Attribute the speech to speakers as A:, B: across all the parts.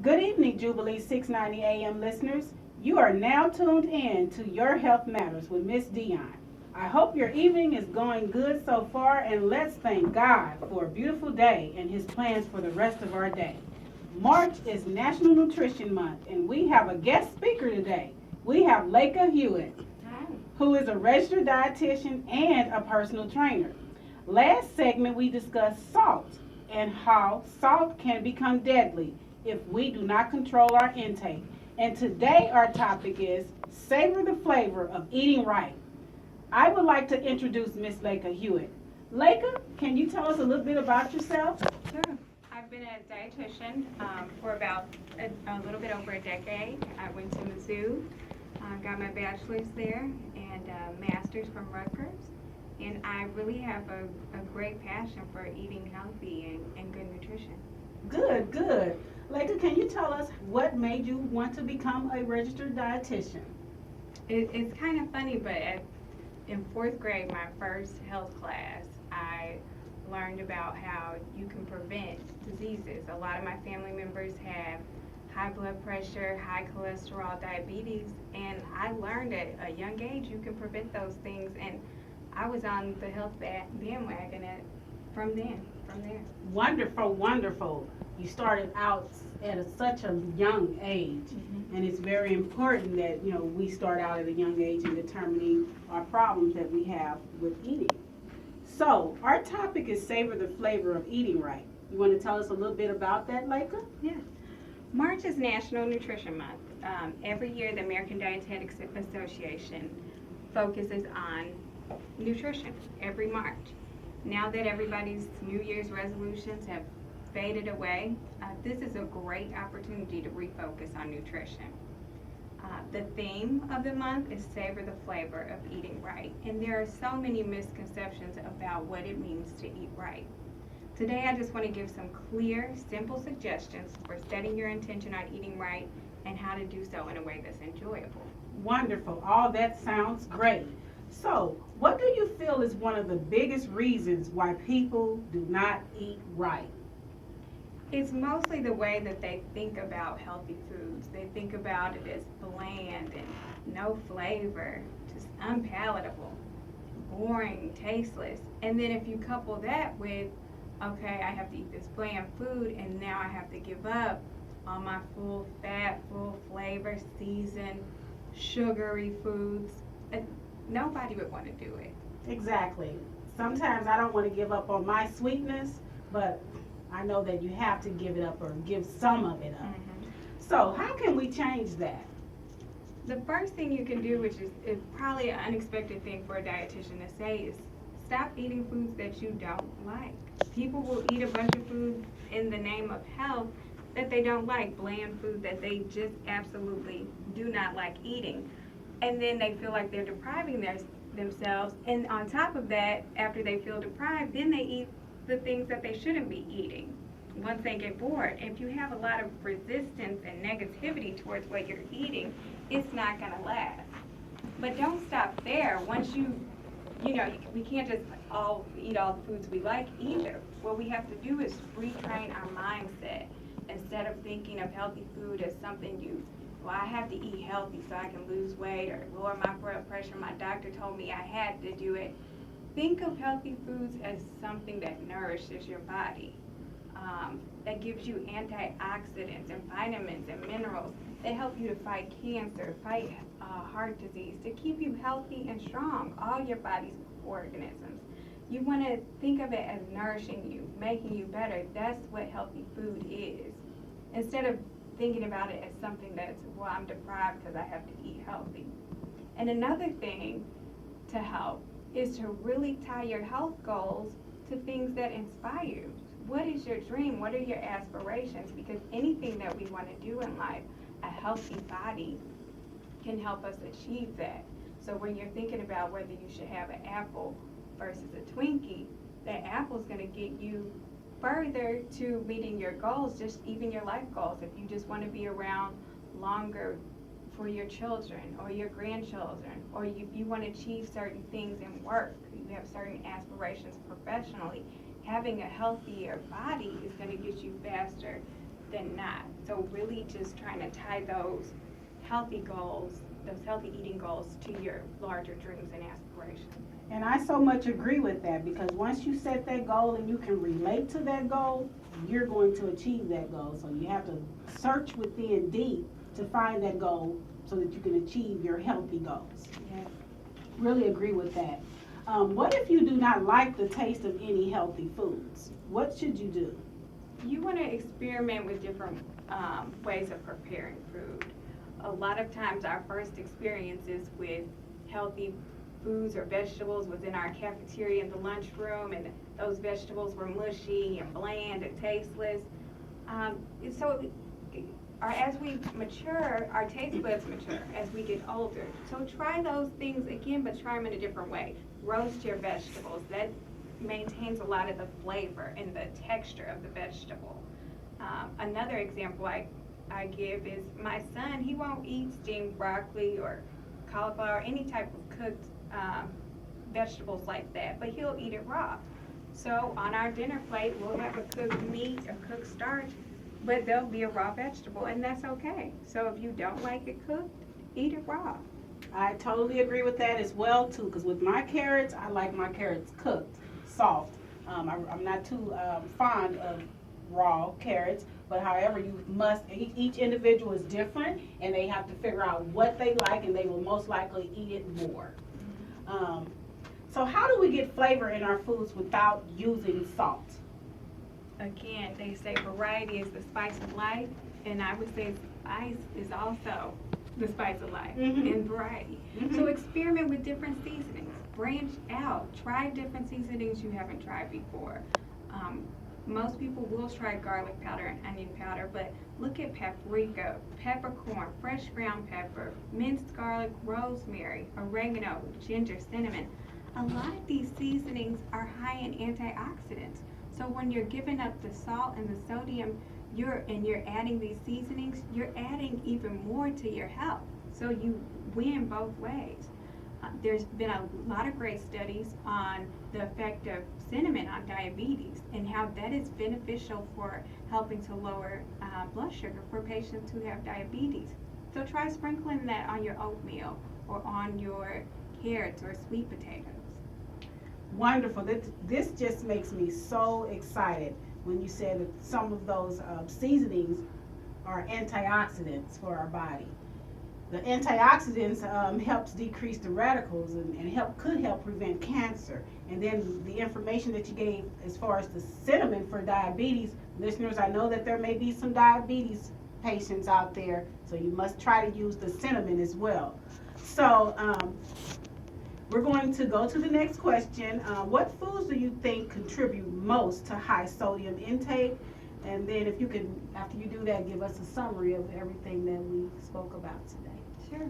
A: Good evening, Jubilee 690 AM listeners. You are now tuned in to Your Health Matters with Miss Dionne. I hope your evening is going good so far, and let's thank God for a beautiful day and His plans for the rest of our day. March is National Nutrition Month, and we have a guest speaker today. We have Laka Huyette,
B: Hi.
A: who is a registered dietitian and a personal trainer. Last segment, we discussed salt and how salt can become deadly if we do not control our intake. And today, our topic is savor the flavor of eating right. I would like to introduce Miss Laka Huyette. Laka, can you tell us a little bit about yourself?
B: Sure. I've been a dietitian for about a little bit over a decade. I went to Mizzou, got my bachelor's there, and a master's from Rutgers. And I really have a great passion for eating healthy and good nutrition.
A: Good, good. Laka, can you tell us what made you want to become a registered dietitian?
B: It's kind of funny, but in fourth grade, my first health class, I learned about how you can prevent diseases. A lot of my family members have high blood pressure, high cholesterol, diabetes, and I learned at a young age you can prevent those things, and I was on the health bandwagon from there.
A: Wonderful, wonderful. You started out at such a young age, and it's very important that we start out at a young age in determining our problems that we have with eating. So our topic is savor the flavor of eating right. You want to tell us a little bit about that, Laka?
B: Yeah. March is National Nutrition Month. Every year, the American Dietetics Association focuses on nutrition every March. Now that everybody's New Year's resolutions have faded away, this is a great opportunity to refocus on nutrition. The theme of the month is savor the flavor of eating right, and there are so many misconceptions about what it means to eat right. Today I just want to give some clear, simple suggestions for setting your intention on eating right and how to do so in a way that's enjoyable.
A: Wonderful. All that sounds great. So, what do you feel is one of the biggest reasons why people do not eat right?
B: It's mostly the way that they think about healthy foods. They think about it as bland and no flavor, just unpalatable, boring, tasteless. And then if you couple that with, okay, I have to eat this bland food and now I have to give up all my full fat, full flavor, seasoned, sugary foods, nobody would want to do it.
A: Exactly. Sometimes I don't want to give up on my sweetness, but I know that you have to give it up or give some of it up. So, how can we change that?
B: The first thing you can do, which is probably an unexpected thing for a dietitian to say, is stop eating foods that you don't like. People will eat a bunch of food in the name of health that they don't like, bland food that they just absolutely do not like eating. And then they feel like they're depriving themselves. And on top of that, after they feel deprived, then they eat the things that they shouldn't be eating once they get bored. If you have a lot of resistance and negativity towards what you're eating, it's not going to last. But don't stop there. Once we can't just all eat all the foods we like either. What we have to do is retrain our mindset. Instead of thinking of healthy food as something I have to eat healthy so I can lose weight or lower my blood pressure. My doctor told me I had to do it. Think of healthy foods as something that nourishes your body, that gives you antioxidants and vitamins and minerals that help you to fight cancer, fight heart disease, to keep you healthy and strong, all your body's organisms. You want to think of it as nourishing you, making you better. That's what healthy food is. Instead of thinking about it as something that's, I'm deprived because I have to eat healthy. And another thing to help is to really tie your health goals to things that inspire you. What is your dream? What are your aspirations? Because anything that we want to do in life, a healthy body can help us achieve that. So when you're thinking about whether you should have an apple versus a Twinkie, that apple is going to get you further to meeting your goals, just even your life goals. If you just want to be around longer for your children or your grandchildren, or you want to achieve certain things in work, you have certain aspirations professionally, having a healthier body is going to get you faster than not. So really just trying to tie those healthy goals, those healthy eating goals to your larger dreams and aspirations.
A: And I so much agree with that, because once you set that goal and you can relate to that goal, you're going to achieve that goal. So you have to search within deep to find that goal so that you can achieve your healthy goals.
B: Yes.
A: Really agree with that. What if you do not like the taste of any healthy foods? What should you do?
B: You want to experiment with different ways of preparing food. A lot of times our first experiences with healthy foods or vegetables was in our cafeteria in the lunchroom, and those vegetables were mushy and bland and tasteless. As we mature, our taste buds mature as we get older. So try those things again, but try them in a different way. Roast your vegetables. That maintains a lot of the flavor and the texture of the vegetable. Another example I give is my son. He won't eat steamed broccoli or cauliflower, any type of cooked vegetables like that, but he'll eat it raw. So on our dinner plate, we'll have a cooked meat, a cooked starch, but there'll be a raw vegetable, and that's okay. So if you don't like it cooked, eat it raw.
A: I totally agree with that as well too, because with my carrots, I like my carrots cooked, soft. I'm not too fond of raw carrots, but however, each individual is different, and they have to figure out what they like, and they will most likely eat it more. So how do we get flavor in our foods without using salt?
B: Again, they say variety is the spice of life, and I would say spice is also the spice of life and variety. So experiment with different seasonings. Branch out. Try different seasonings you haven't tried before. Most people will try garlic powder and onion powder, but look at paprika, peppercorn, fresh ground pepper, minced garlic, rosemary, oregano, ginger, cinnamon. A lot of these seasonings are high in antioxidants. So when you're giving up the salt and the sodium, you're adding these seasonings, you're adding even more to your health. So you win both ways. There's been a lot of great studies on the effect of cinnamon on diabetes and how that is beneficial for helping to lower blood sugar for patients who have diabetes. So try sprinkling that on your oatmeal or on your carrots or sweet potatoes.
A: Wonderful. This just makes me so excited when you said that some of those seasonings are antioxidants for our body. The antioxidants helps decrease the radicals and could help prevent cancer. And then the information that you gave as far as the cinnamon for diabetes, listeners, I know that there may be some diabetes patients out there, so you must try to use the cinnamon as well. So we're going to go to the next question. What foods do you think contribute most to high sodium intake? And then if you could, after you do that, give us a summary of everything that we spoke about today.
B: Sure.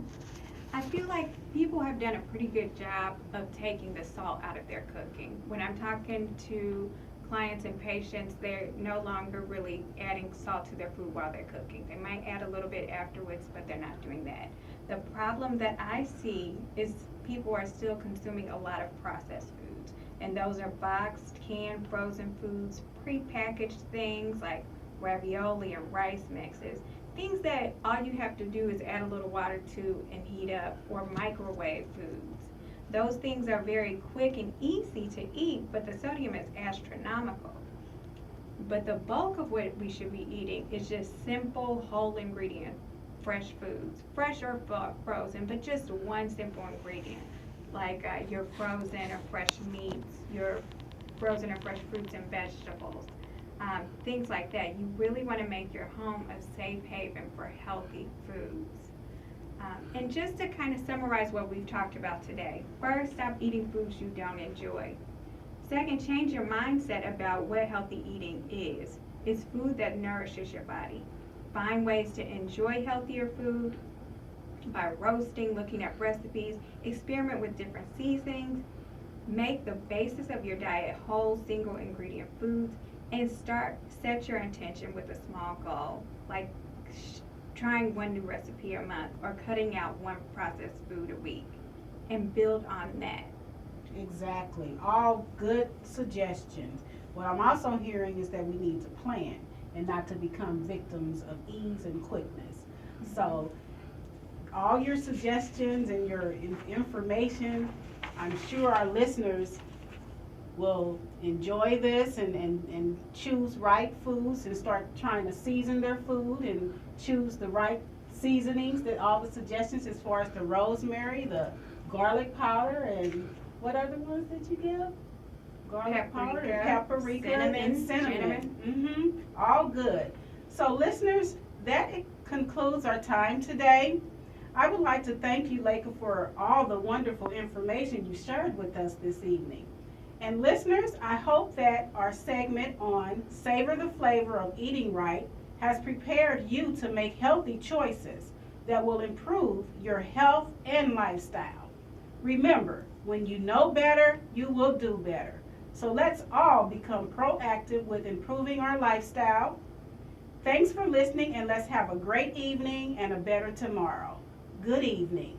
B: I feel like people have done a pretty good job of taking the salt out of their cooking. When I'm talking to clients and patients, they're no longer really adding salt to their food while they're cooking. They might add a little bit afterwards, but they're not doing that. The problem that I see is people are still consuming a lot of processed foods, and those are boxed, canned, frozen foods, prepackaged things like ravioli and rice mixes, things that all you have to do is add a little water to and heat up, or microwave foods. Those things are very quick and easy to eat, but the sodium is astronomical. But the bulk of what we should be eating is just simple, whole ingredient, fresh foods, fresh or frozen, but just one simple ingredient, like your frozen or fresh meats, your frozen or fresh fruits and vegetables, things like that. You really want to make your home a safe haven for healthy foods. And just to kind of summarize what we've talked about today, first, stop eating foods you don't enjoy. Second, change your mindset about what healthy eating is. It's food that nourishes your body. Find ways to enjoy healthier food by roasting, looking at recipes, experiment with different seasonings, make the basis of your diet whole, single ingredient foods, and set your intention with a small goal, like trying one new recipe a month or cutting out one processed food a week, and build on that.
A: Exactly. All good suggestions. What I'm also hearing is that we need to plan. and not to become victims of ease and quickness. So all your suggestions and your information, I'm sure our listeners will enjoy this and choose right foods and start trying to season their food and choose the right seasonings, that all the suggestions as far as the rosemary, the garlic powder, and what other ones did you give? Garlic powder, and paprika, and cinnamon. All good. So listeners, that concludes our time today. I would like to thank you, Laka, for all the wonderful information you shared with us this evening. And listeners, I hope that our segment on Savor the Flavor of Eating Right has prepared you to make healthy choices that will improve your health and lifestyle. Remember, when you know better, you will do better. So let's all become proactive with improving our lifestyle. Thanks for listening, and let's have a great evening and a better tomorrow. Good evening.